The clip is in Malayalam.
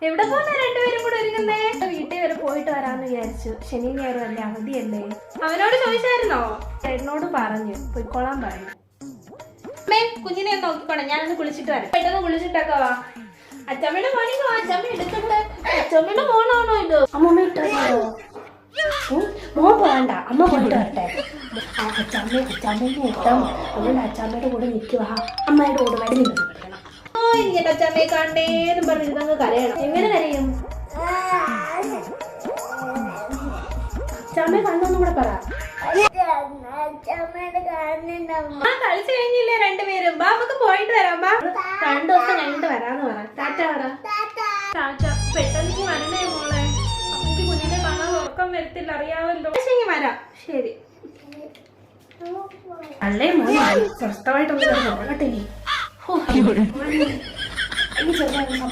എവിടെ പോകാ രണ്ടുപേരും കൂടെ ഒരുങ്ങുന്നേ? വീട്ടിൽ വരെ പോയിട്ട് വരാന്ന് വിചാരിച്ചു. ശനി ഞായറും അല്ലേ, അവധിയല്ലേ. അവനോട് ചോദിച്ചായിരുന്നോ? ചേട്ടനോട് പറഞ്ഞു, പോയിക്കോളാൻ പറഞ്ഞു. അമ്മേ കുഞ്ഞിനെ നോക്കിക്കോണേ, ഞാനൊന്ന് കുളിച്ചിട്ട് വരാം. പെട്ടെന്ന് കുളിച്ചിട്ടൊക്കെ വാ. അച്ചമ്മയുടെ പണിക്കോ, അച്ചമ്മ എടുക്കട്ടെ. അച്ചമ്മയുടെ ഫോണാണോ ഇത്? അമ്മമ്മ ഇട്ടോ? മോൻ പോകണ്ട, അമ്മ പോയിട്ട് വരട്ടെ. അച്ചമ്മയെ ഇഷ്ടം അതുകൊണ്ട് അച്ചമ്മയുടെ കൂടെ നിൽക്കുക. അമ്മയുടെ കൂടെ വരുന്നില്ല പഠിക്കണം. ഇങ്ങനെ അച്ചമ്മയെ കണ്ടേന്നും പറഞ്ഞ് ഇതങ്ങ് കരയണം. എങ്ങനെ കരയും? അച്ചമ്മയെ കണ്ടോന്നും കൂടെ പറ. കളിച്ചു കഴിഞ്ഞില്ലേ രണ്ടുപേരും? ബാ നമുക്ക് പോയിട്ട് വരാം. ബാ 2 ദിവസം കഴിഞ്ഞിട്ട് വരാന്ന് പറ. ടാറ്റ പറ. ടാറ്റ. പെട്ടെന്ന് നീ വരണേ മോളെ, എനിക്ക് കുഞ്ഞിനെ കാണാൻ ഉറക്കം വരത്തില്ല, അറിയാമല്ലോ. ശരി വരാം. ശരി അല്ലേ മോനെ, സ്വസ്ഥമായിട്ടൊന്നും നോക്കട്ടെ. നീ ചെറുതായിരുന്നു.